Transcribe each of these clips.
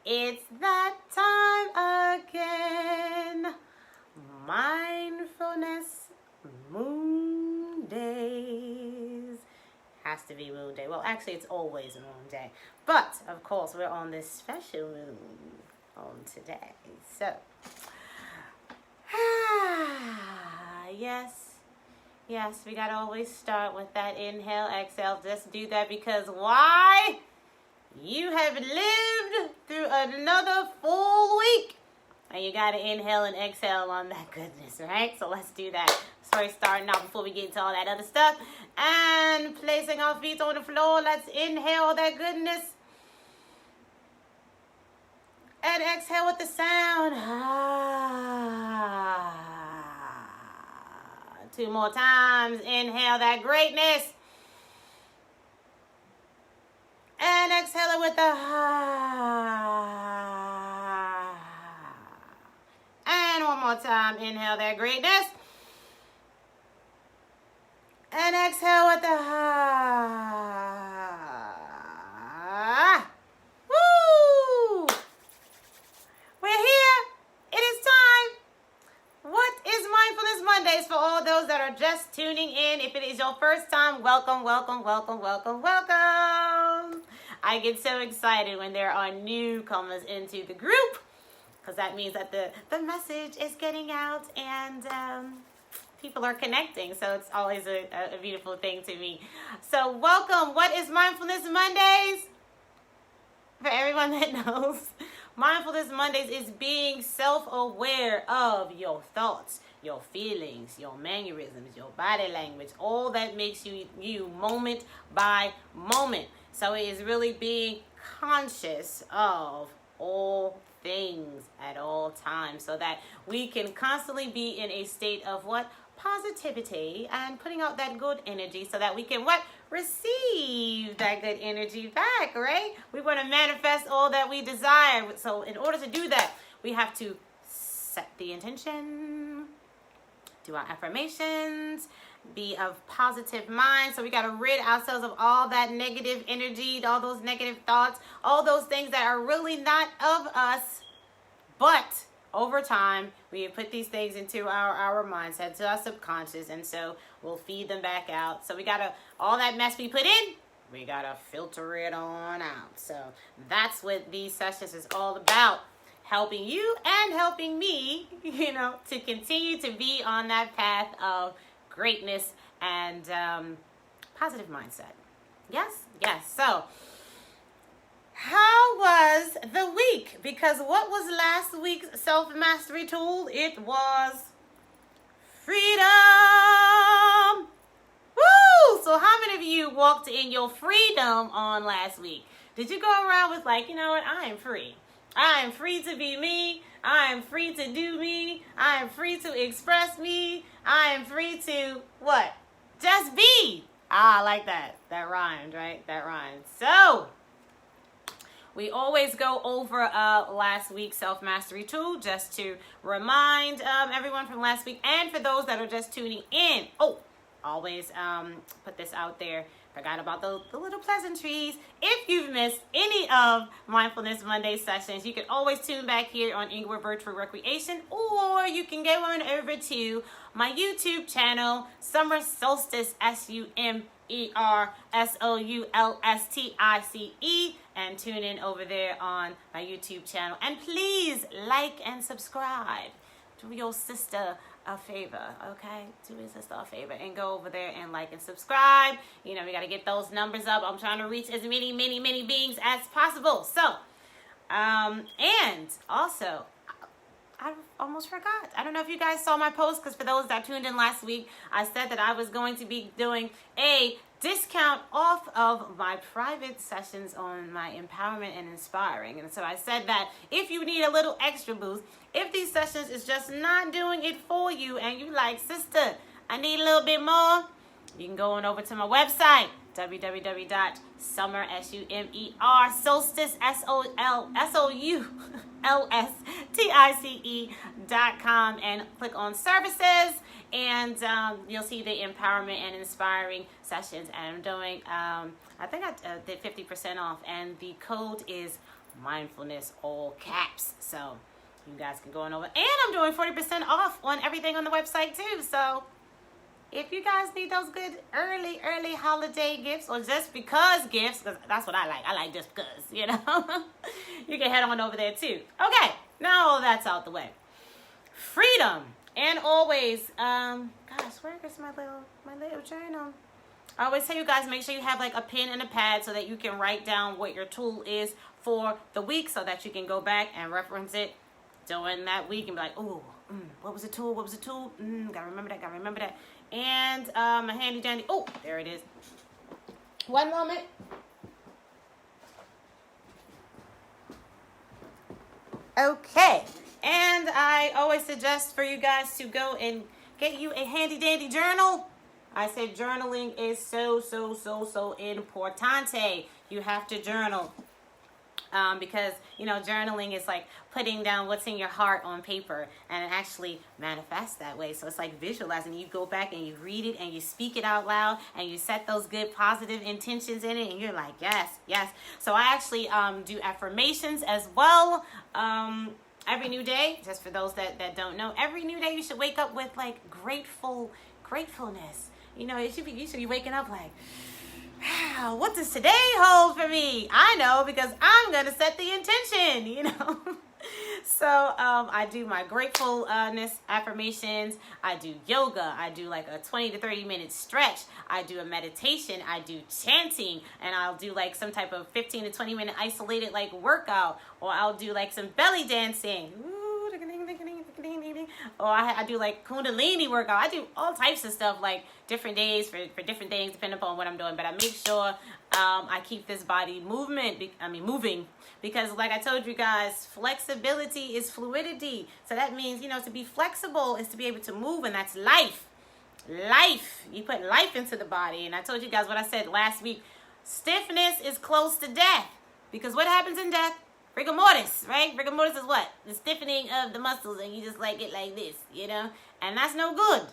It's that time again. Mindfulness Moon Days. Has to be Moon Day. Well, actually, it's always a Moon Day. But, of course, we're on this special moon on today. So, yes, we got to always start with that inhale, exhale. Just do that because why? You have lived through another full week. And you got to inhale and exhale on that goodness, right? So let's do that. Sorry, starting out before we get into all that other stuff. And placing our feet on the floor, let's inhale that goodness. And exhale with the sound. Two more times. Inhale that greatness. And exhale it with the And one more time. Inhale that greatness. And exhale with the Woo! We're here. It is time. What is Mindfulness Mondays for all those that are just tuning in? If it is your first time, welcome. I get so excited when there are newcomers into the group because that means that the message is getting out and people are connecting. So it's always a beautiful thing to me. So welcome. What is Mindfulness Mondays? For everyone that knows, Mindfulness Mondays is being self-aware of your thoughts, your feelings, your mannerisms, your body language, all that makes you moment by moment. So it is really being conscious of all things at all times so that we can constantly be in a state of what? Positivity and putting out that good energy so that we can what? Receive that good energy back, right? We want to manifest all that we desire. So in order to do that, we have to set the intention, do our affirmations, be of positive mind. So we got to rid ourselves of all that negative energy, all those negative thoughts, all those things that are really not of us. But over time, we put these things into our mindset, to our subconscious, and so we'll feed them back out. So we got to, all that mess we put in, we got to filter it on out. So that's what these sessions is all about. Helping you and helping me, to continue to be on that path of greatness and positive mindset. Yes. So, how was the week? Because what was last week's self-mastery tool? It was freedom. Woo! So how many of you walked in your freedom on last week? Did you go around with like, you know what? I am free. I am free to be me. I am free to do me. I am free to express me. I am free to what? Just be. I like that. That rhymed, right? That rhymed. So, we always go over last week's self-mastery tool just to remind everyone from last week and for those that are just tuning in. Oh, always put this out there. Forgot about the little pleasantries. If you've missed any of Mindfulness Monday sessions, you can always tune back here on Inglewood Virtual Recreation, or you can go on over to my YouTube channel, Summer Solstice, SUMERSOULSTICE, and tune in over there on my YouTube channel. And please like and subscribe. Do your sister a favor, okay? Do your sister a favor and go over there and like and subscribe. We got to get those numbers up. I'm trying to reach as many beings as possible. So, and also, I almost forgot. I don't know if you guys saw my post, because for those that tuned in last week, I said that I was going to be doing a discount off of my private sessions on my empowerment and inspiring. And so I said that if you need a little extra boost, if these sessions is just not doing it for you and you like, sister, I need a little bit more, you can go on over to my website, solstice.com, and click on services, and you'll see the empowerment and inspiring sessions. And I'm doing, I think I did 50% off, and the code is mindfulness, all caps. So you guys can go on over. And I'm doing 40% off on everything on the website too. So if you guys need those good early holiday gifts, or just because gifts, because that's what I like. I like just because, you can head on over there too. Okay, now all that's out the way. Freedom. And always, gosh, where is my little journal? I always tell you guys, make sure you have like a pen and a pad so that you can write down what your tool is for the week, so that you can go back and reference it during that week and be like, oh, what was the tool? Gotta remember that. And a handy dandy, oh, there it is. One moment. Okay. And I always suggest for you guys to go and get you a handy dandy journal. I said journaling is so importante. You have to journal. Because, journaling is like putting down what's in your heart on paper, and it actually manifests that way. So it's like visualizing. You go back and you read it and you speak it out loud and you set those good positive intentions in it, and you're like, yes. So I actually do affirmations as well. Every new day, just for those that don't know, every new day you should wake up with like gratefulness. You should be waking up like, wow, what does today hold for me? I know, because I'm going to set the intention, So I do my gratefulness affirmations. I do yoga. I do like a 20 to 30 minute stretch. I do a meditation. I do chanting. And I'll do like some type of 15 to 20 minute isolated like workout. Or I'll do like some belly dancing. Or I do like Kundalini workout. I do all types of stuff, like different days for different things, depending upon what I'm doing. But I make sure I keep this body moving. Because like I told you guys, flexibility is fluidity. So that means, to be flexible is to be able to move, and that's life. You put life into the body. And I told you guys what I said last week. Stiffness is close to death. Because what happens in death? Rigor mortis, right? Rigor mortis is what? The stiffening of the muscles, and you just like it like this, And that's no good.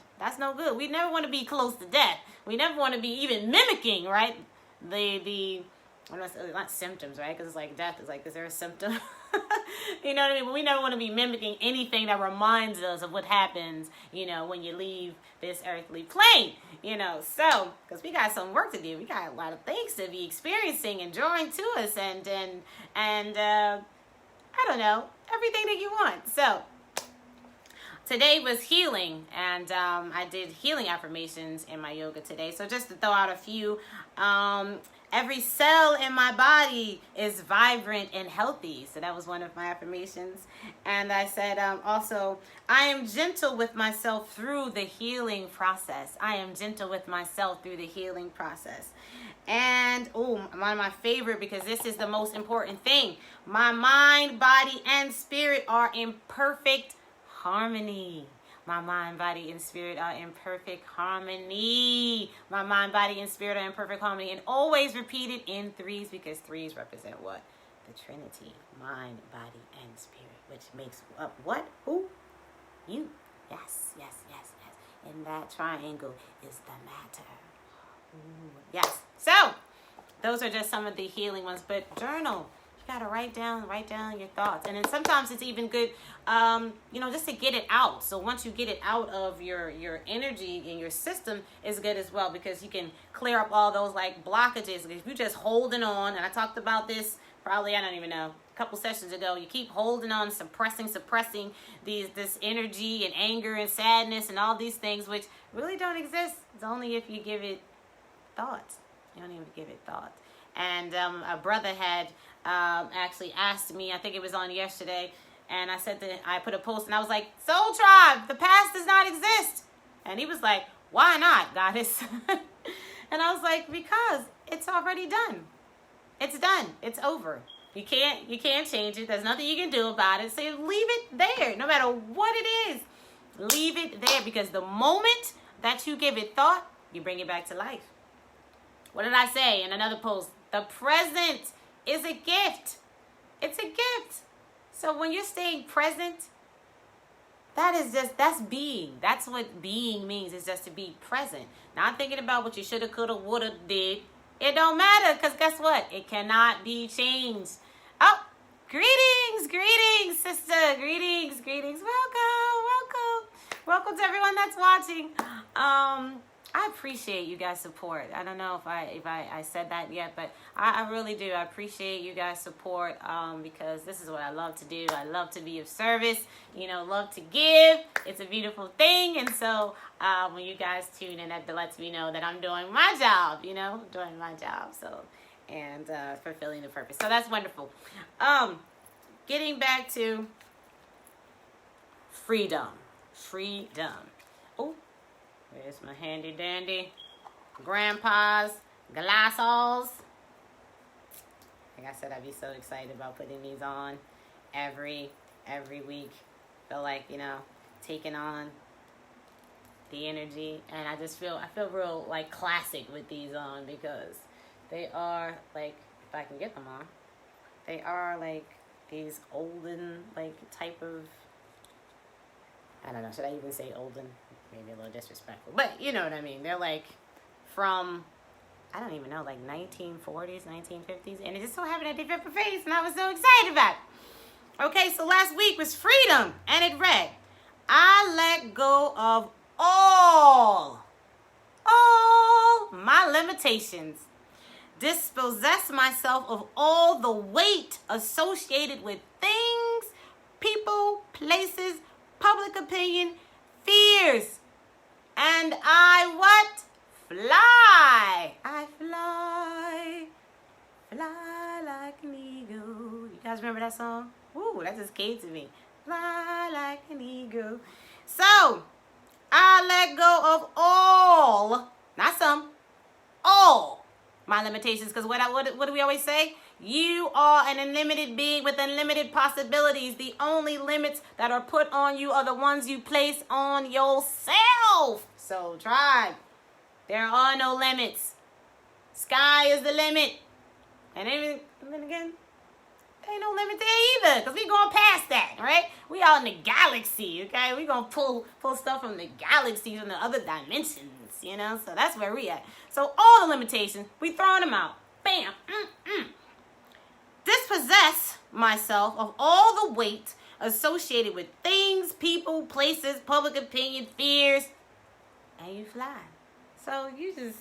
We never want to be close to death. We never want to be even mimicking, right? Not symptoms, right? Because it's like death is like, is there a symptom? You know what I mean? But we never want to be mimicking anything that reminds us of what happens, when you leave this earthly plane, So, because we got some work to do. We got a lot of things to be experiencing and drawing to us, and I don't know, everything that you want. So, today was healing, and I did healing affirmations in my yoga today. So just to throw out a few, every cell in my body is vibrant and healthy. So that was one of my affirmations. And I said also, I am gentle with myself through the healing process. And, one of my favorite, because this is the most important thing. My mind, body, and spirit are in perfect harmony. My mind, body, and spirit are in perfect harmony. My mind, body, and spirit are in perfect harmony. And always repeat it in threes, because threes represent what? The Trinity. Mind, body, and spirit. Which makes up what? Who? You. Yes. And that triangle is the matter. Ooh, yes. So, those are just some of the healing ones. But journal. You gotta write down your thoughts. And then sometimes it's even good, just to get it out. So once you get it out of your energy in your system, is good as well, because you can clear up all those like blockages. If you're just holding on, and I talked about this probably, I don't even know, a couple sessions ago, you keep holding on, suppressing this energy and anger and sadness and all these things, which really don't exist. It's only if you give it thought. You don't even give it thought. And a brother had actually asked me, I think it was on yesterday, and I put a post, and I was like, Soul Tribe, the past does not exist. And he was like, why not, Goddess? And I was like, because it's already done. It's done. It's over. You can't change it. There's nothing you can do about it. So leave it there, no matter what it is. Leave it there, because the moment that you give it thought, you bring it back to life. What did I say in another post? The present is a gift. It's a gift. So when you're staying present, that's being. That's what being means, is just to be present. Not thinking about what you shoulda, coulda, woulda, did. It don't matter, because guess what? It cannot be changed. Oh, Greetings, sister. Greetings. Welcome to everyone that's watching. I appreciate you guys' support. I don't know if I said that yet, but I really do. I appreciate you guys' support because this is what I love to do. I love to be of service, love to give. It's a beautiful thing. And so when you guys tune in, that lets me know that I'm doing my job, doing my job. So, and fulfilling the purpose. So that's wonderful. Getting back to freedom. Oh, there's my handy dandy grandpa's glasses. Like I said, I'd be so excited about putting these on every week. Feel like, taking on the energy, and I feel real like classic with these on because they are like, if I can get them on, they are like these olden like type of, I don't know, should I even say olden? Maybe a little disrespectful, but you know what I mean. They're like from, I don't even know, like 1940s, 1950s, and it just so happened that they fit my face, and I was so excited about it. Okay, so last week was freedom, and it read, I let go of all my limitations, dispossess myself of all the weight associated with things, people, places, public opinion, fears, and I what? Fly. I fly like an eagle. You guys remember that song? Ooh, that just came to me. Fly like an eagle. So, I let go of all, not some, all my limitations. Because what do we always say? You are an unlimited being with unlimited possibilities. The only limits that are put on you are the ones you place on yourself. So, tribe, there are no limits. Sky is the limit. And then again, there ain't no limit there either, because we going past that, right? We out in the galaxy, okay? We going to pull stuff from the galaxy, from the other dimensions, So that's where we at. So all the limitations, we throwing them out. Bam. Dispossess myself of all the weight associated with things, people, places, public opinion, fears, and you fly. So you just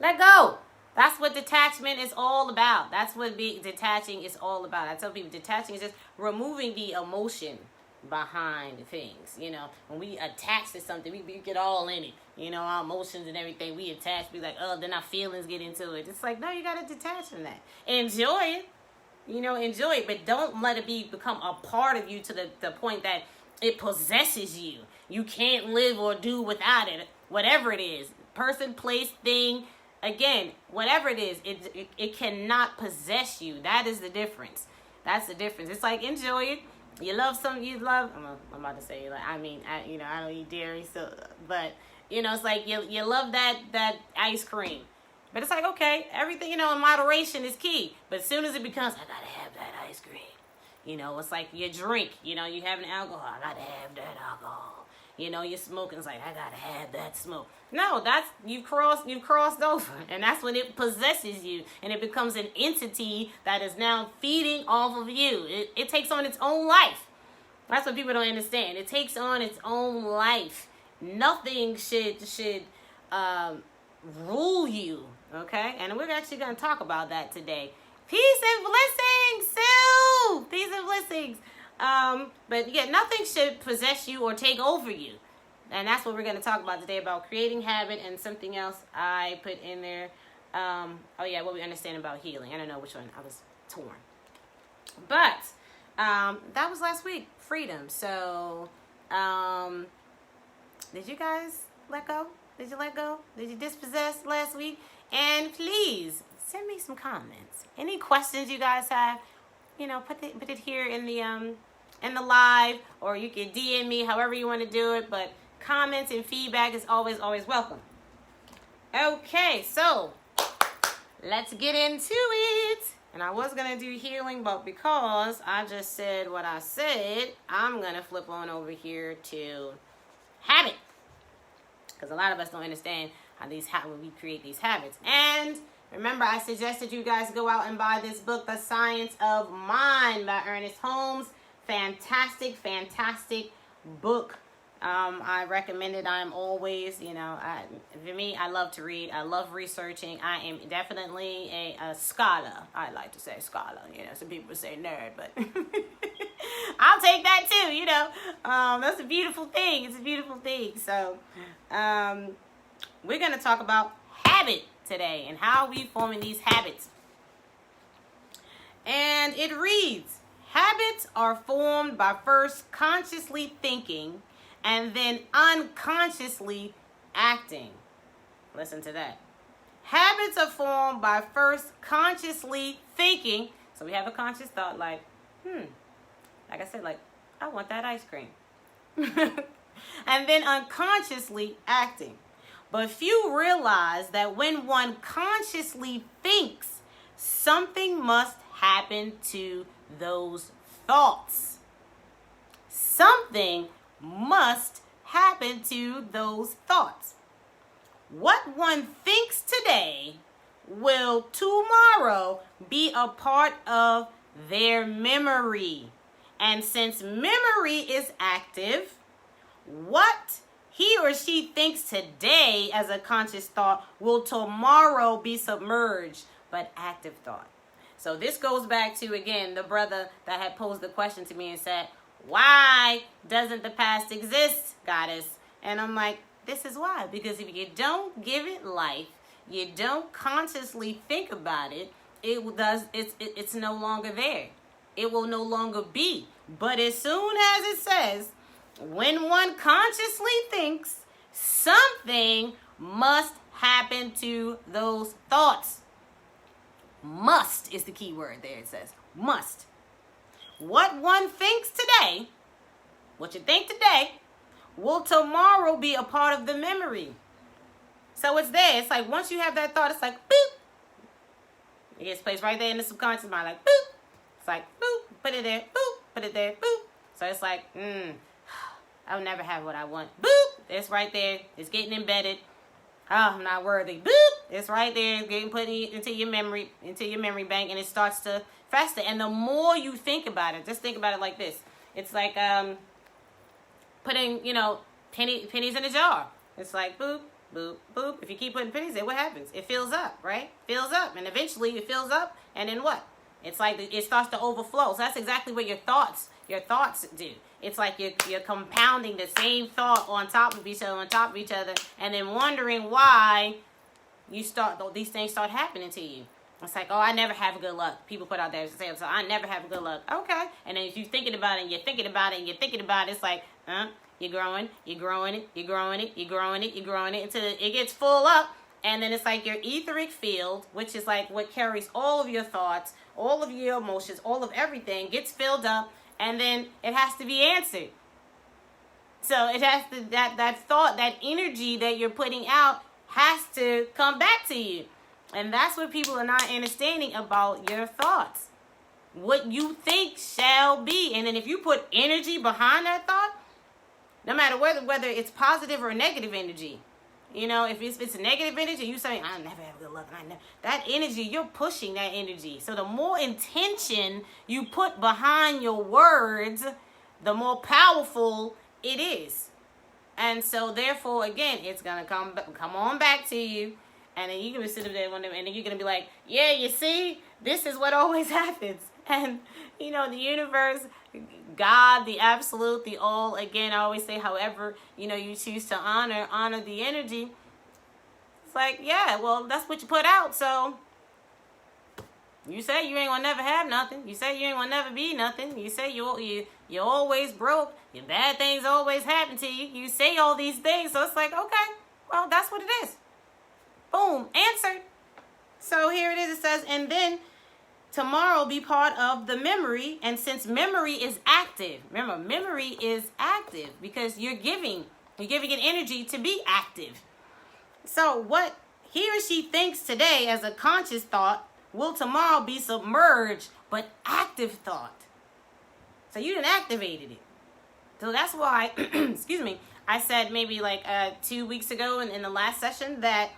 let go. That's what detachment is all about. That's what detaching is all about. I tell people detaching is just removing the emotion behind things. When we attach to something, we get all in it. Our emotions and everything, we attach. We like, then our feelings get into it. It's like, no, you got to detach from that. Enjoy it. Enjoy it. But don't let it become a part of you to the point that it possesses you. You can't live or do without it. Whatever it is. Person, place, thing. Again, whatever it is, it cannot possess you. That is the difference. That's the difference. It's like, enjoy it. You love something you love. I'm about to say, like, I don't eat dairy, so, but, it's like you love that ice cream. But it's like, okay, everything, in moderation is key. But as soon as it becomes, I gotta have that ice cream. It's like your drink. You having alcohol. I gotta have that alcohol. You're smoking. It's like, I gotta have that smoke. No, that's, you've crossed over. And that's when it possesses you. And it becomes an entity that is now feeding off of you. It takes on its own life. That's what people don't understand. It takes on its own life. Nothing should rule you. Okay? And we're actually going to talk about that today. Peace and blessings, Sue! Peace and blessings. But yeah, nothing should possess you or take over you. And that's what we're going to talk about today, about creating habit, and something else I put in there. What we understand about healing. I don't know which one. I was torn. But that was last week, freedom. So did you guys let go? Did you let go? Did you dispossess last week? And please send me some comments. Any questions you guys have, put it here in the live, or you can DM me, however you want to do it. But comments and feedback is always welcome. Okay, so let's get into it. And I was going to do healing, but because I just said what I said, I'm going to flip on over here to habit. Because a lot of us don't understand how we create these habits. And remember, I suggested you guys go out and buy this book, The Science of Mind by Ernest Holmes. Fantastic, fantastic book. I recommend it. I'm always, for me, I love to read. I love researching. I am definitely a scholar. I like to say scholar. Some people say nerd, but I'll take that too, That's a beautiful thing. It's a beautiful thing. So, we're going to talk about habit today and how we forming these habits. And it reads, habits are formed by first consciously thinking and then unconsciously acting. Listen to that. Habits are formed by first consciously thinking. So we have a conscious thought like I said, I want that ice cream. And then unconsciously acting. But few realize that when one consciously thinks, something must happen to those thoughts. Something must happen to those thoughts. What one thinks today will tomorrow be a part of their memory. And since memory is active, what he or she thinks today as a conscious thought will tomorrow be submerged, but active thought. So this goes back to, again, the brother that had posed the question to me and said, why doesn't the past exist, goddess? And I'm like, this is why. Because if you don't give it life, you don't consciously think about it, it's no longer there. It will no longer be. But as soon as it says, when one consciously thinks, something must happen to those thoughts. Must is the key word there. It says must. What one thinks today, what you think today, will tomorrow be a part of the memory. So it's there. It's like once you have that thought, it's like boop. It gets placed right there in the subconscious mind, like boop. It's like boop, put it there, boop, put it there, boop. So it's like, I'll never have what I want. Boop, it's right there. It's getting embedded. Oh, I'm not worthy. Boop, it's right there. It's getting put into your memory bank, and it starts to fester. And the more you think about it, just think about it like this. It's like putting, pennies in a jar. It's like boop, boop, boop. If you keep putting pennies there, what happens? It fills up, right? Fills up, and eventually it fills up, and then what? It's like it starts to overflow. So that's exactly what your thoughts do. It's like you're compounding the same thought on top of each other, and then wondering why these things start happening to you. It's like, oh, I never have good luck. People put out there and say, so I never have good luck. Okay. And then if you're thinking about it, and you're thinking about it, and you're thinking about it, it's like, you're growing it until it gets full up. And then it's like your etheric field, which is like what carries all of your thoughts, all of your emotions, all of everything, gets filled up, and then it has to be answered. So it has to, that thought, that energy that you're putting out has to come back to you. And that's what people are not understanding about your thoughts. What you think shall be. And then if you put energy behind that thought, no matter whether it's positive or negative energy, if it's negative energy, you say, I never have good luck. That energy, you're pushing that energy. So the more intention you put behind your words, the more powerful it is. And so therefore, again, it's going to come on back to you. And then you're going to sit there and then you're going to be like, yeah, you see, this is what always happens. And, the universe, God, the absolute, the all, again, I always say, however, you choose to honor the energy. It's like, yeah, well, that's what you put out. So you say you ain't going to never have nothing. You say you ain't going to never be nothing. You say you're always broke. Your bad things always happen to you. You say all these things. So it's like, okay, well, that's what it is. Boom, answered. So here it is. It says, and then tomorrow be part of the memory. And since memory is active, remember, memory is active because you're giving it energy to be active. So what he or she thinks today as a conscious thought will tomorrow be submerged, but active thought. So you done activated it. So that's why, excuse me, I said maybe like 2 weeks ago in the last session that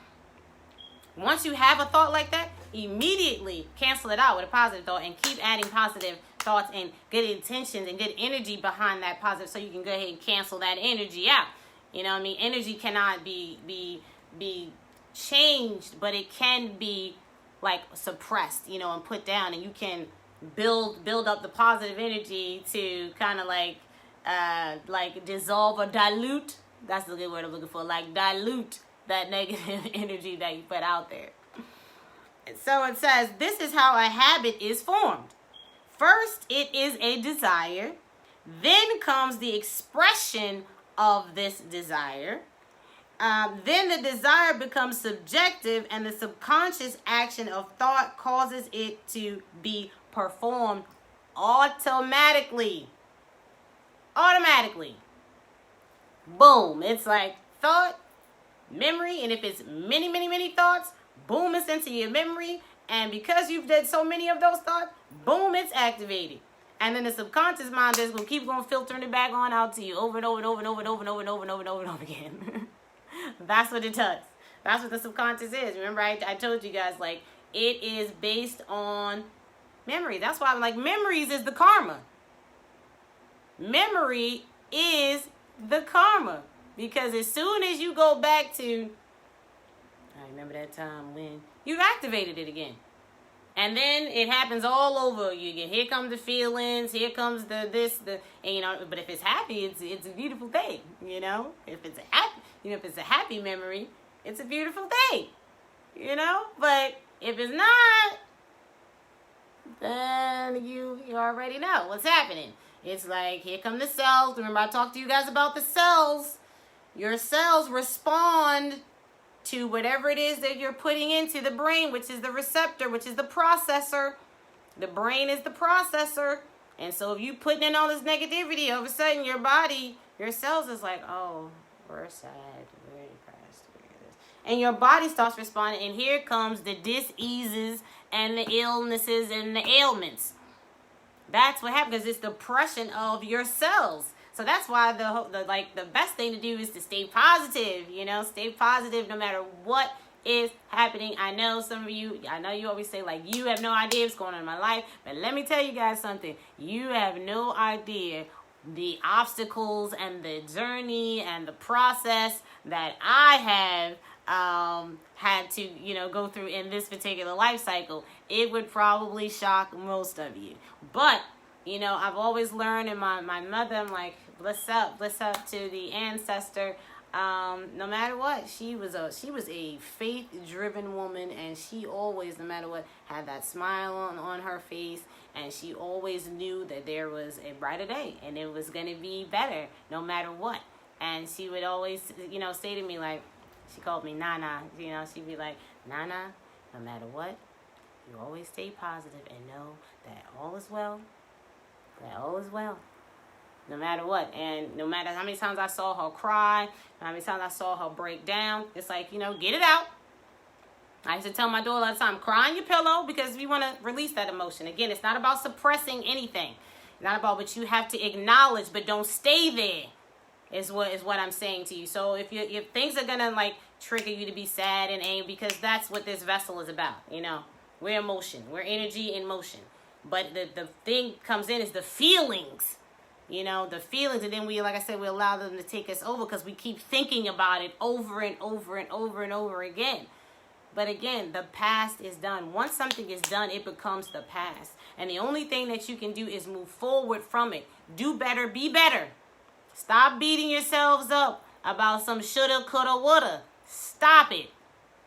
once you have a thought like that, immediately cancel it out with a positive thought and keep adding positive thoughts and good intentions and good energy behind that positive, so you can go ahead and cancel that energy out. You know what I mean? Energy cannot be changed, but it can be like suppressed, you know, and put down, and you can build up the positive energy to kind of like dissolve or dilute. That's the good word I'm looking for. Like dilute that negative energy that you put out there. And so it says, this is how a habit is formed. First, it is a desire. Then comes the expression of this desire. Then the desire becomes subjective, and the subconscious action of thought causes it to be performed automatically. Boom. It's like thought, memory, and if it's many thoughts, boom, it's into your memory. And because you've did so many of those thoughts, boom, it's activated. And then the subconscious mind is going to keep going filtering it back on out to you over and over and over and over and over and over and over and over and over and over again. That's what it does. That's what the subconscious is. Remember, I told you guys, like, it is based on memory. That's why I'm like, memories is the karma. Memory is the karma. Because as soon as you go back to, I remember that time when you've activated it again. And then it happens all over you again. Here comes the feelings. Here comes and you know. But if it's happy, it's a beautiful thing. You know, if it's a happy memory, it's a beautiful thing. You know. But if it's not, then you already know what's happening. It's like, here come the cells. Remember, I talked to you guys about the cells. Your cells respond to whatever it is that you're putting into the brain, which is the receptor, which is the processor. The brain is the processor. And so if you putting in all this negativity, all of a sudden your body, your cells is like, oh, we're sad, we're depressed, we're this. And your body starts responding, and here comes the diseases and the illnesses and the ailments. That's what happens, because it's the depression of your cells. So that's why the best thing to do is to stay positive, you know, stay positive no matter what is happening. I know some of you, I know you always say, like, you have no idea what's going on in my life, but let me tell you guys something. You have no idea the obstacles and the journey and the process that I have had to, you know, go through in this particular life cycle. It would probably shock most of you. But you know, I've always learned, and my mother, I'm like, bless up to the ancestor. No matter what, she was a faith-driven woman, and she always, no matter what, had that smile on her face, and she always knew that there was a brighter day, and it was going to be better, no matter what. And she would always, you know, say to me, like, she called me Nana, you know, she'd be like, Nana, no matter what, you always stay positive and know that all is well. That all is well, no matter what. And no matter how many times I saw her cry, how many times I saw her break down, it's like, you know, get it out. I used to tell my daughter all the time, cry on your pillow, because we want to release that emotion. Again, it's not about suppressing anything. It's not about what you have to acknowledge, but don't stay there, is what I'm saying to you. So if things are going to, like, trigger you to be sad and angry, because that's what this vessel is about, you know. We're emotion. We're energy in motion. But the thing comes in is the feelings, you know, the feelings. And then we, like I said, we allow them to take us over because we keep thinking about it over and over and over and over again. But again, the past is done. Once something is done, it becomes the past. And the only thing that you can do is move forward from it. Do better, be better. Stop beating yourselves up about some shoulda, coulda, woulda. Stop it.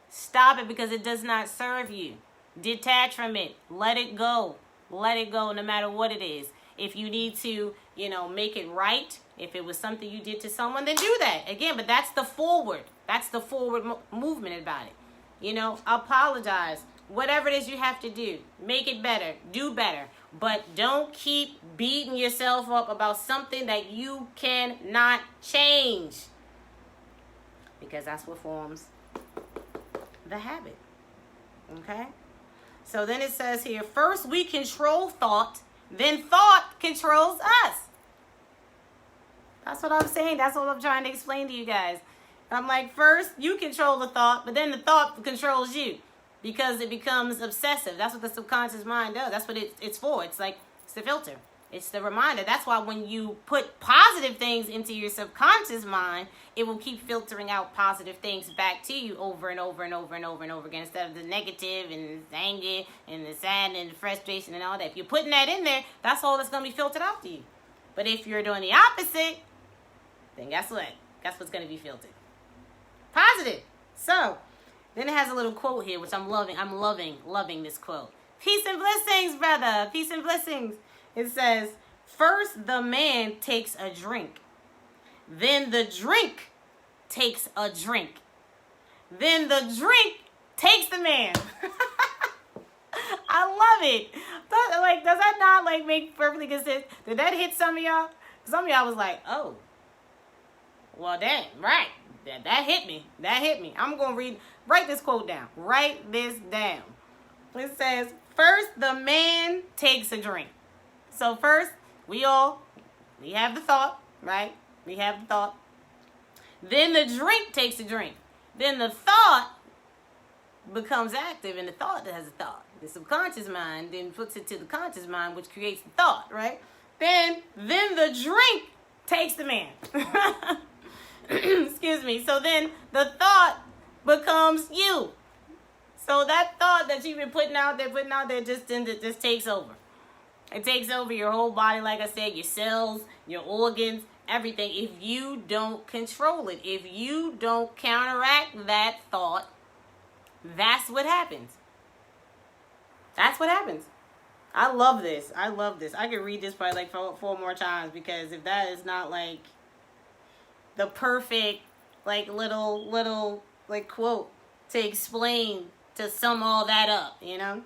Stop it, because it does not serve you. Detach from it. Let it go. Let it go, no matter what it is. If you need to, you know, make it right, if it was something you did to someone, then do that. Again, but that's the forward. That's the forward movement about it. You know, apologize. Whatever it is you have to do, make it better. Do better. But don't keep beating yourself up about something that you cannot change. Because that's what forms the habit. Okay? So then it says here, first we control thought, then thought controls us. That's what I'm saying. That's what I'm trying to explain to you guys. I'm like, first, you control the thought, but then the thought controls you because it becomes obsessive. That's what the subconscious mind does. That's what it's for. It's like, it's the filter. It's the reminder. That's why when you put positive things into your subconscious mind, it will keep filtering out positive things back to you over and over and over and over and over again, instead of the negative and the anger and the sadness and the frustration and all that. If you're putting that in there, that's all that's going to be filtered out to you. But if you're doing the opposite, then guess what? Guess what's going to be filtered? Positive. So, then it has a little quote here, which I'm loving. I'm loving this quote. Peace and blessings, brother. Peace and blessings. It says, first the man takes a drink. Then the drink takes a drink. Then the drink takes the man. I love it. Does that not make perfectly good sense? Did that hit some of y'all? Some of y'all was like, oh, well, damn, right. That hit me. That hit me. I'm going to write this quote down. Write this down. It says, first the man takes a drink. So first, we have the thought, right? We have the thought. Then the drink takes a drink. Then the thought becomes active, and the thought has a thought. The subconscious mind then puts it to the conscious mind, which creates the thought, right? Then the drink takes the man. Excuse me. So then the thought becomes you. So that thought that you've been putting out there just takes over. It takes over your whole body, like I said, your cells, your organs, everything. If you don't control it, if you don't counteract that thought, that's what happens. That's what happens. I love this. I could read this probably four more times, because if that is not the perfect little quote to explain, to sum all that up, you know?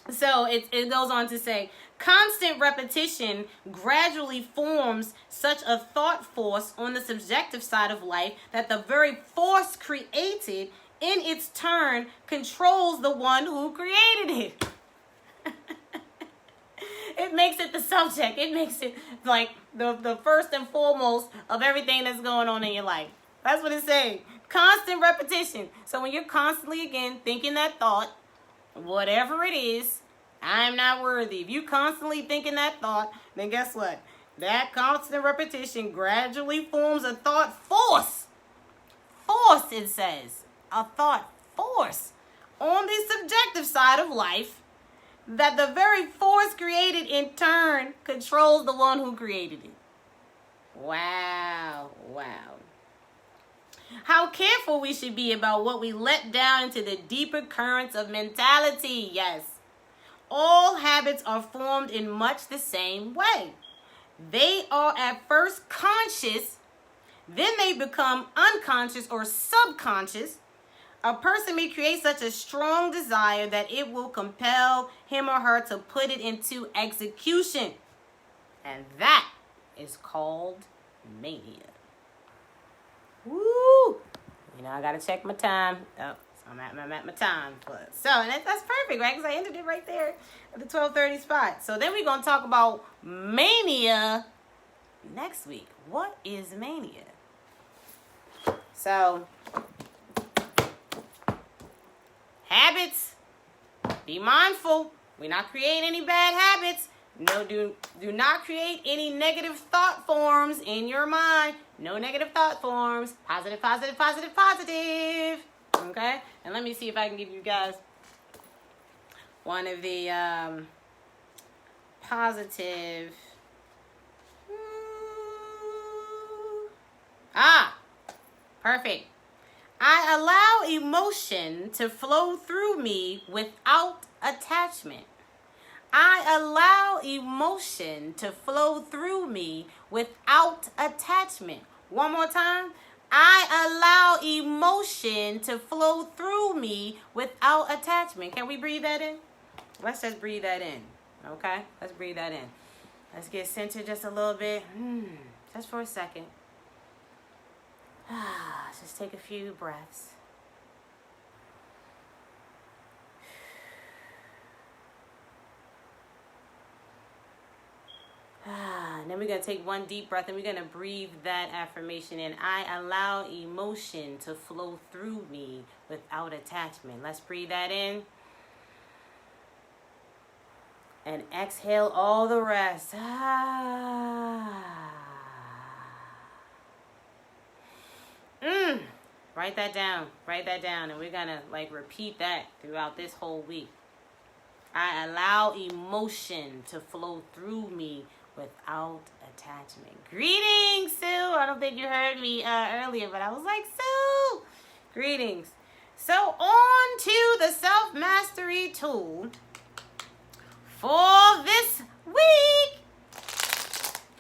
So it goes on to say, constant repetition gradually forms such a thought force on the subjective side of life that the very force created in its turn controls the one who created it. It makes it the subject. It makes it the first and foremost of everything that's going on in your life. That's what it's saying. Constant repetition. So when you're constantly, again, thinking that thought, whatever it is, I'm not worthy. If you constantly thinking that thought, then guess what? That constant repetition gradually forms a thought force. Force, it says. A thought force on the subjective side of life, that the very force created in turn controls the one who created it. Wow. How careful we should be about what we let down into the deeper currents of mentality. Yes. All habits are formed in much the same way. They are at first conscious, then they become unconscious or subconscious. A person may create such a strong desire that it will compel him or her to put it into execution. And that is called mania. Woo! You know, I got to check my time. Oh, so I'm at my time. So, and that's perfect, right? Because I ended it right there at the 12:30 spot. So then we're going to talk about mania next week. What is mania? So, habits. Be mindful. We're not creating any bad habits. No, do not create any negative thought forms in your mind. No negative thought forms. Positive, positive, positive, positive. Okay? And let me see if I can give you guys one of the positive. Perfect. I allow emotion to flow through me without attachment. I allow emotion to flow through me without attachment. One more time. I allow emotion to flow through me without attachment. Can we breathe that in? Let's just breathe that in. Okay? Let's breathe that in. Let's get centered just a little bit. Just for a second. Just take a few breaths. And then we're going to take one deep breath and we're going to breathe that affirmation in. I allow emotion to flow through me without attachment. Let's breathe that in. And exhale all the rest. Write that down. Write that down. And we're going to repeat that throughout this whole week. I allow emotion to flow through me without attachment. Greetings, Sue. I don't think you heard me earlier, but I was like, Sue. Greetings. So on to the self-mastery tool for this week.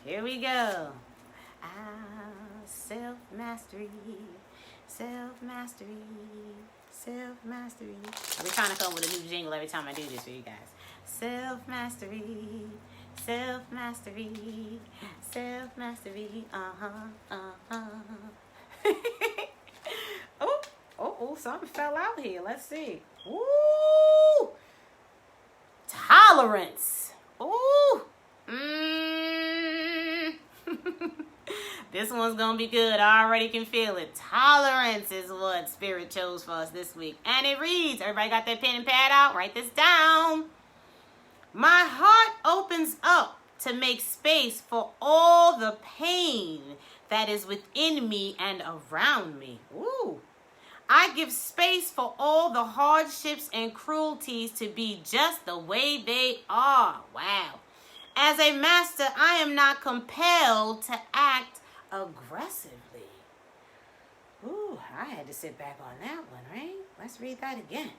Here we go. Self-mastery. Self-mastery. Self-mastery. I'll be trying to come up with a new jingle every time I do this for you guys. Self-mastery. Self-mastery. Self-mastery. Oh, something fell out here. Let's see. Ooh. Tolerance. Ooh. This one's going to be good. I already can feel it. Tolerance is what Spirit chose for us this week. And it reads, everybody got their pen and pad out? Write this down. My heart opens up to make space for all the pain that is within me and around me. Ooh. I give space for all the hardships and cruelties to be just the way they are. Wow. As a master, I am not compelled to act aggressively. Ooh, I had to sit back on that one, right? Let's read that again.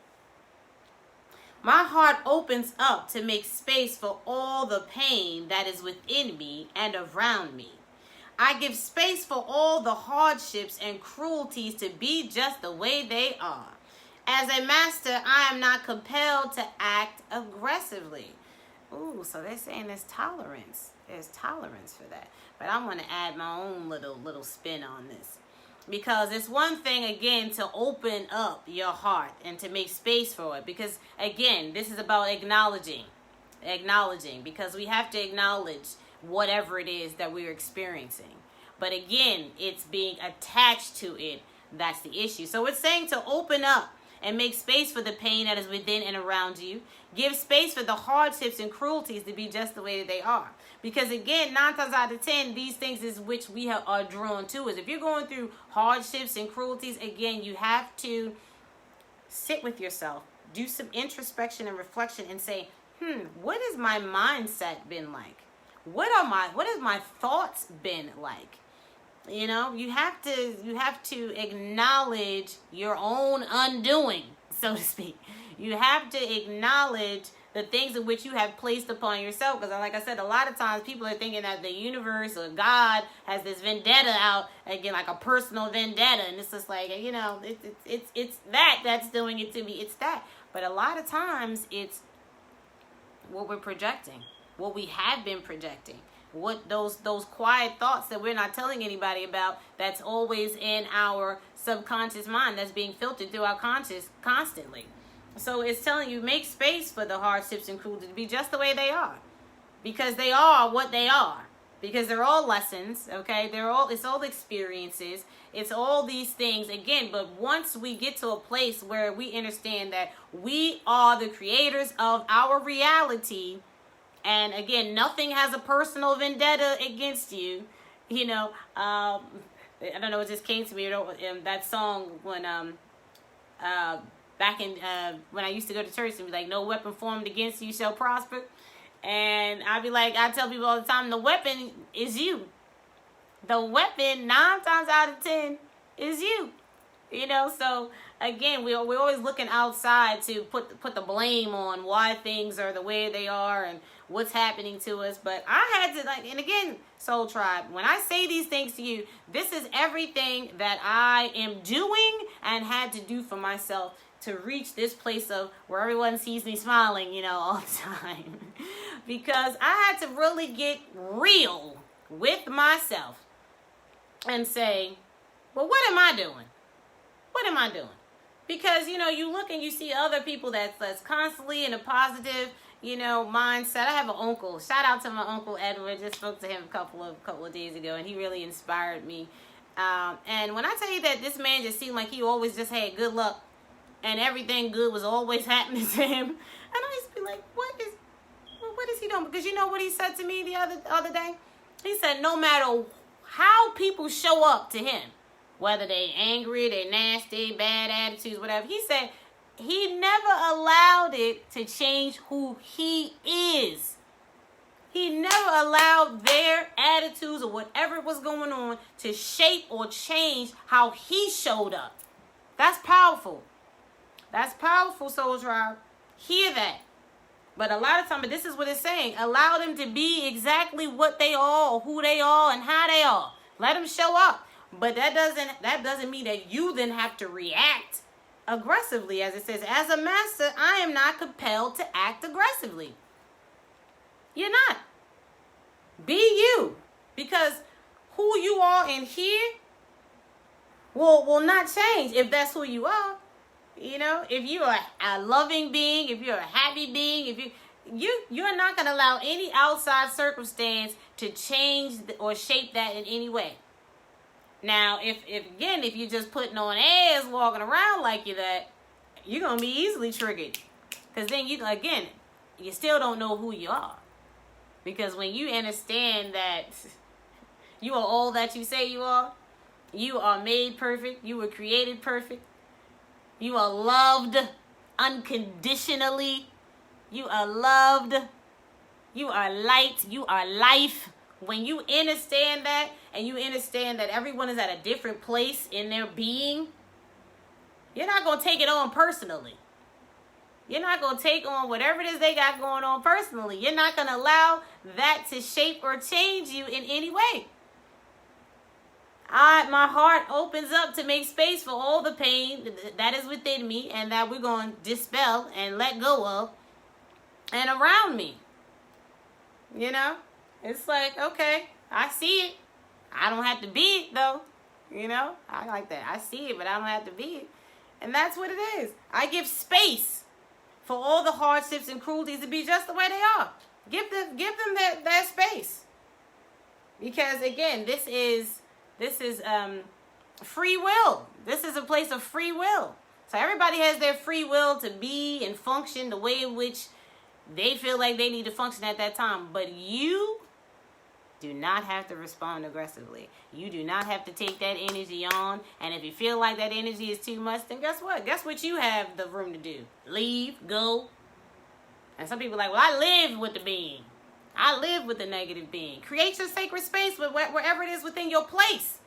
My heart opens up to make space for all the pain that is within me and around me. I give space for all the hardships and cruelties to be just the way they are. As a master, I am not compelled to act aggressively. Ooh, so they're saying there's tolerance. There's tolerance for that. But I'm going to add my own little spin on this. Because it's one thing, again, to open up your heart and to make space for it. Because, again, this is about acknowledging. Because we have to acknowledge whatever it is that we're experiencing. But, again, it's being attached to it. That's the issue. So it's saying to open up and make space for the pain that is within and around you. Give space for the hardships and cruelties to be just the way that they are. Because again, 9 times out of 10, these things is which we are drawn to. Is if you're going through hardships and cruelties, again, you have to sit with yourself, do some introspection and reflection, and say, what has my mindset been like? What has my thoughts been like? You know, you have to acknowledge your own undoing, so to speak. You have to acknowledge the things in which you have placed upon yourself. Because like I said, a lot of times people are thinking that the universe or God has this vendetta out, again, like a personal vendetta. And it's just like, you know, it's that's doing it to me. It's that. But a lot of times it's what we're projecting, what we have been projecting. What those quiet thoughts that we're not telling anybody about, that's always in our subconscious mind, that's being filtered through our conscious constantly. So it's telling you, make space for the hardships and cruelty to be just the way they are, because they are what they are, because they're all lessons. Okay, it's all experiences, it's all these things again. But once we get to a place where we understand that we are the creators of our reality. And again, nothing has a personal vendetta against you. You know, I don't know, it just came to me, that song when back in when I used to go to church and be like, no weapon formed against you shall prosper. And I'd be like, I tell people all the time, the weapon is you. The weapon 9 times out of 10 is you. You know, so again, we're always looking outside to put the blame on why things are the way they are and what's happening to us. But I had to, and again, Soul Tribe, when I say these things to you, this is everything that I am doing and had to do for myself to reach this place of where everyone sees me smiling, you know, all the time. Because I had to really get real with myself and say, well, what am I doing? What am I doing? Because, you know, you look and you see other people that's constantly in a positive, mindset. I have an uncle. Shout out to my uncle Edward. Just spoke to him a couple of days ago, and he really inspired me. And when I tell you that this man just seemed like he always just had good luck, and everything good was always happening to him, and I used to be like, what is he doing? Because you know what he said to me the other day? He said, no matter how people show up to him, whether they angry, they nasty, bad attitudes, whatever, he said he never allowed it to change who he is. He never allowed their attitudes or whatever was going on to shape or change how he showed up. That's powerful. That's powerful, Soul Tribe. Hear that. But a lot of times, this is what it's saying. Allow them to be exactly what they are, who they are, and how they are. Let them show up. But that doesn't mean that you then have to react aggressively. As it says, as a master, I am not compelled to act aggressively. You're not. Be you. Because who you are in here will not change if that's who you are. If you are a loving being, if you're a happy being, you're not going to allow any outside circumstance to change or shape that in any way. Now, if you're just putting on airs, walking around like you're going to be easily triggered. Because then you still don't know who you are. Because when you understand that you are all that you say you are made perfect, you were created perfect, you are loved unconditionally, you are loved, you are light, you are life. When you understand that, and you understand that everyone is at a different place in their being, you're not going to take it on personally. You're not going to take on whatever it is they got going on personally. You're not going to allow that to shape or change you in any way. My heart opens up to make space for all the pain that is within me and that we're going to dispel and let go of and around me. It's like, okay, I see it. I don't have to be it, though. I like that. I see it, but I don't have to be it. And that's what it is. I give space for all the hardships and cruelties to be just the way they are. Give them that space. Because, again, this is free will. This is a place of free will. So everybody has their free will to be and function the way in which they feel like they need to function at that time. But you do not have to respond aggressively. You do not have to take that energy on. And if you feel like that energy is too much, then guess what? Guess what you have the room to do? Leave, go. And some people are like, well, I live with the being. I live with the negative being. Create your sacred space wherever it is within your place.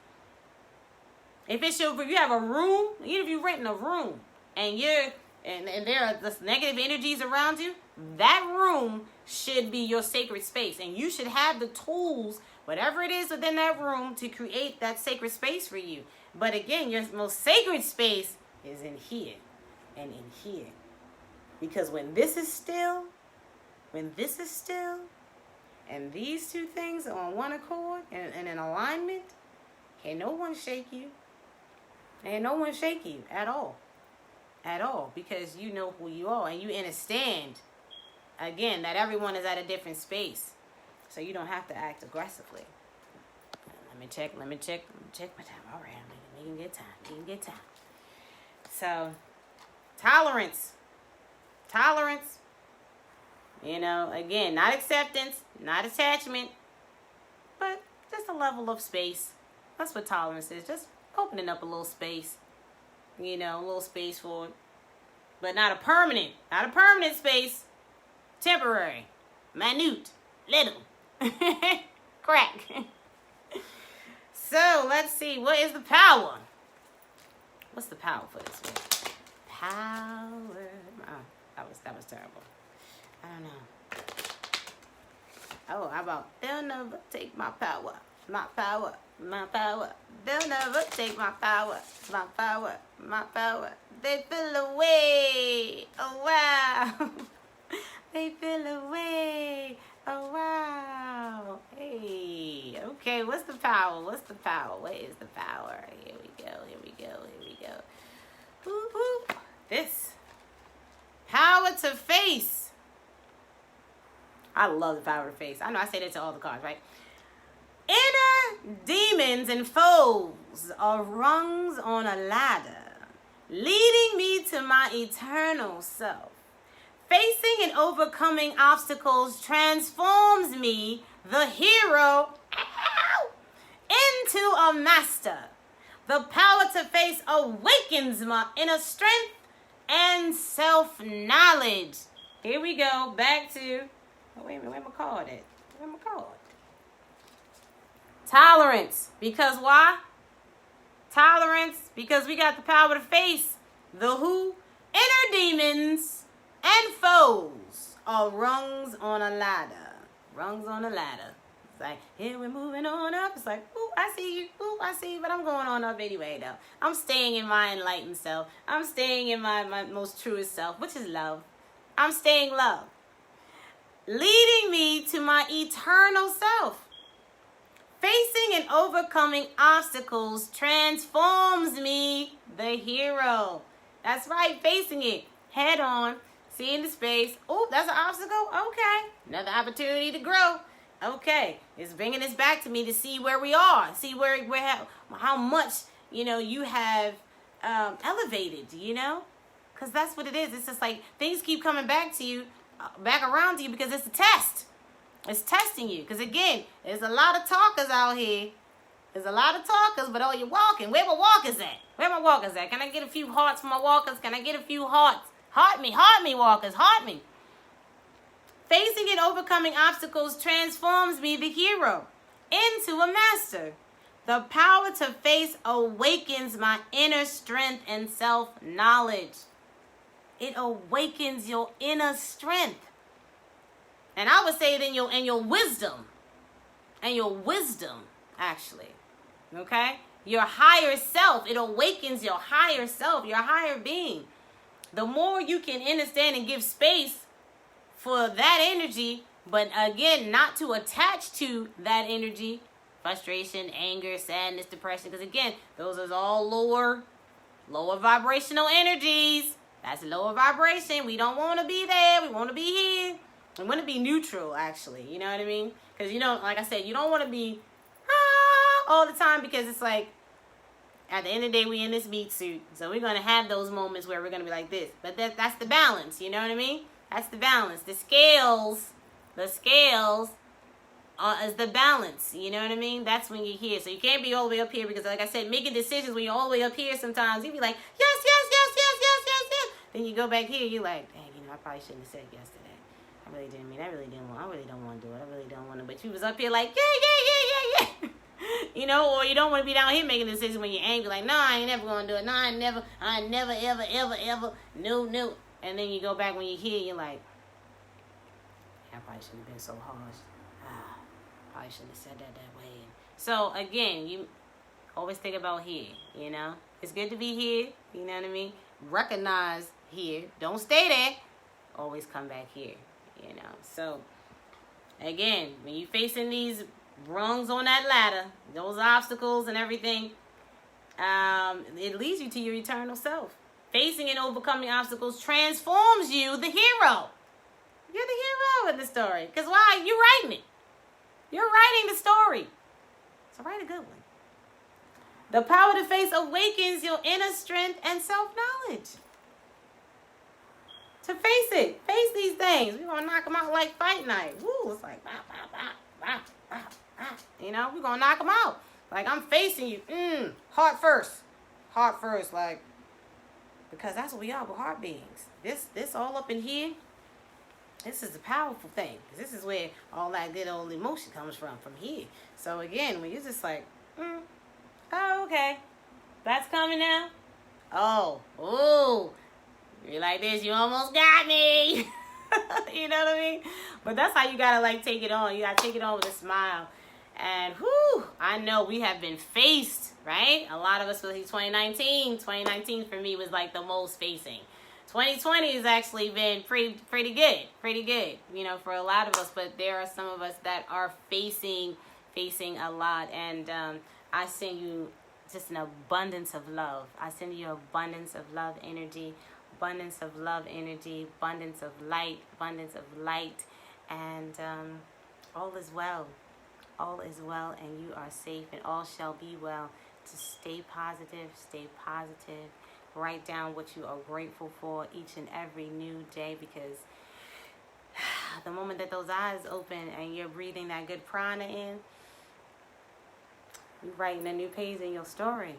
If you have a room, even if you're renting a room and there are this negative energies around you, that room should be your sacred space. And you should have the tools, whatever it is within that room, to create that sacred space for you. But again, your most sacred space is in here and in here. Because when this is still, and these two things are on one accord and in alignment, can't no one shake you. And no one shake you at all. At all. Because you know who you are. And you understand, again, that everyone is at a different space. So you don't have to act aggressively. Let me check my time. All right, I'm making good time. So, tolerance. Again, not acceptance, not attachment, but just a level of space. That's what tolerance is. Just opening up a little space. A little space for it. But not a permanent space. Temporary. Minute. Little. Crack. So, let's see. What is the power? What's the power for this one? Power. That was terrible. I don't know. Oh, how about they'll never take my power. My power. My power. They'll never take my power. My power. My power. They feel away. Oh, wow. They feel away. Oh, wow. Hey. Okay, what's the power? What is the power? Here we go. Woo-hoo. This. Power to face I love the power of the face. I know I say that to all the cards, right? Inner demons and foes are rungs on a ladder, leading me to my eternal self. Facing and overcoming obstacles transforms me, the hero, into a master. The power to face awakens my inner strength and self-knowledge. Here we go, back to, oh, wait a minute, where my card at? Where my card? Tolerance. Because why? Tolerance, because we got the power to face the who? Inner demons and foes are rungs on a ladder. Rungs on a ladder. It's like, here we're moving on up. It's like, ooh, I see you. Ooh, I see you. But I'm going on up anyway, though. I'm staying in my enlightened self. I'm staying in my most truest self, which is love. I'm staying love. Leading me to my eternal self. Facing and overcoming obstacles transforms me, the hero. That's right, facing it head on, seeing the space. Oh, that's an obstacle? Okay. Another opportunity to grow. Okay. It's bringing us back to me to see where we are. See where how much, you have elevated, Because that's what it is. It's just like things keep coming back to you, back around to you because it's a test. It's testing you. Because, again, there's a lot of talkers out here. There's a lot of talkers, but all you walking. Where my walkers at? Where my walkers at? Can I get a few hearts for my walkers? Can I get a few hearts? Heart me, walkers. Heart me. Facing and overcoming obstacles transforms me, the hero, into a master. The power to face awakens my inner strength and self-knowledge. It awakens your inner strength. And I would say it in your wisdom. And your wisdom, actually. Okay? Your higher self. It awakens your higher self, your higher being. The more you can understand and give space for that energy, but again, not to attach to that energy, frustration, anger, sadness, depression, because again, those are all lower vibrational energies. That's lower vibration. We don't want to be there. We want to be here. We want to be neutral, actually. You know what I mean? Because, like I said, you don't want to be all the time because it's like, at the end of the day, we in this meat suit. So we're going to have those moments where we're going to be like this. But that's the balance. You know what I mean? That's the balance. The scales is the balance. You know what I mean? That's when you're here. So you can't be all the way up here because, like I said, making decisions when you're all the way up here sometimes, you be like, yes. Then you go back here, you're like, dang, I probably shouldn't have said yes to that. I really don't want to do it. I really don't want to. But you was up here like, yeah. Or you don't want to be down here making a decision when you're angry. Like, no, I ain't never going to do it. No, I ain't never, ever. No. And then you go back when you're here, you're like, I probably shouldn't have been so harsh. Probably shouldn't have said that way. So, again, you always think about here, It's good to be here, you know what I mean? Recognize here. Don't stay there. Always come back here, So, again, when you're facing these rungs on that ladder, those obstacles and everything, it leads you to your eternal self. Facing and overcoming obstacles transforms you, the hero. You're the hero in the story. Because why? You're writing it. You're writing the story. So write a good one. The power to face awakens your inner strength and self-knowledge. To face it. Face these things. We're going to knock them out like fight night. Woo, it's like, bah. We're going to knock them out. Like, I'm facing you. Heart first. Heart first, like, because that's what we are. We're heart beings. This all up in here, this is the powerful thing. This is where all that good old emotion comes from here. So, again, when you're just like, oh, okay. That's coming now. Oh. You're like this. You almost got me. You know what I mean? But that's how you got to, take it on. You got to take it on with a smile. And, I know we have been faced, right? A lot of us with 2019. 2019 for me was, the most facing. 2020 has actually been pretty good, for a lot of us. But there are some of us that are facing a lot. And I send you just an abundance of love. I send you abundance of love energy, abundance of light, And all is well. All is well, and you are safe, and all shall be well. To stay positive, stay positive. Write down what you are grateful for each and every new day, because the moment that those eyes open and you're breathing that good prana in, you're writing a new page in your story.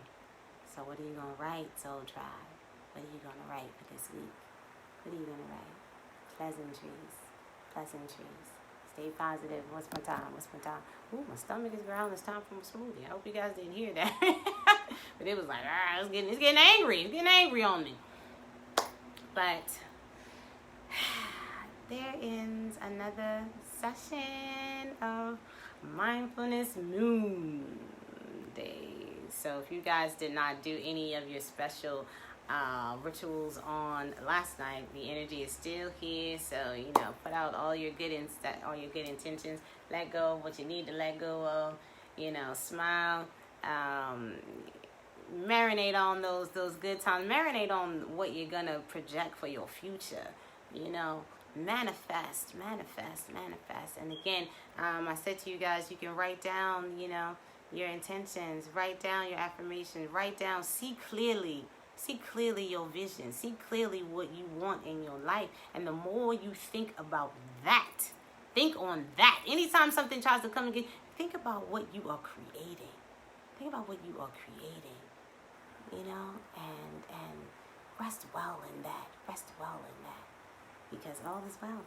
So what are you going to write, Soul Tribe? What are you going to write for this week? What are you going to write? Pleasantries. Pleasantries. Stay positive. What's my time? What's my time? Ooh, my stomach is growling. It's time for my smoothie. I hope you guys didn't hear that. But it was like, it's getting angry. It's getting angry on me. But there ends another session of Mindfulness Moon Day. So if you guys did not do any of your special rituals on last night, the energy is still here. So put out all your good intentions. Let go of what you need to let go of. Smile. Marinate on those good times. Marinate on what you're gonna project for your future. Manifest. And again, I said to you guys, you can write down your intentions, write down your affirmations, write down, see clearly your vision, see clearly what you want in your life. And the more you think about that, think on that. Anytime something tries to come again, think about what you are creating. Think about what you are creating, and rest well in that. Because all is well.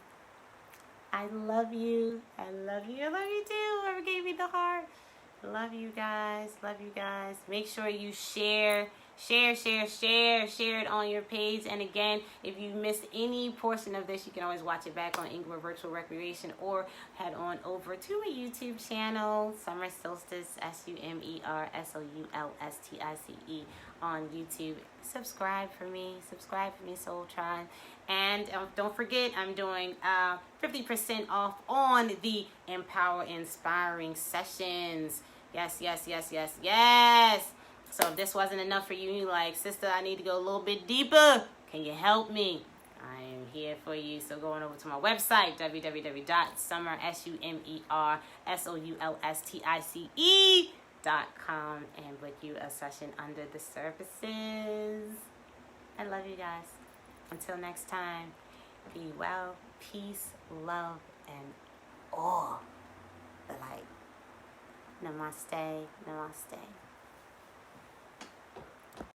I love you. I love you too. Whoever gave me the heart. Love you guys. Make sure you share it on your page. And again, if you missed any portion of this, you can always watch it back on Ingrid Virtual Recreation, or head on over to my YouTube channel, Summer Solstice, SUMERSOULSTICE on YouTube. Subscribe for me, Soul Tribe. And don't forget, I'm doing 50% off on the Empower Inspiring Sessions. Yes. So if this wasn't enough for you, you're like, sister, I need to go a little bit deeper. Can you help me? I am here for you. So going over to my website, www.summerSUMERSOULSTICE.com, and book you a session under the services. I love you guys. Until next time, be well, peace, love, and all the light. Namaste.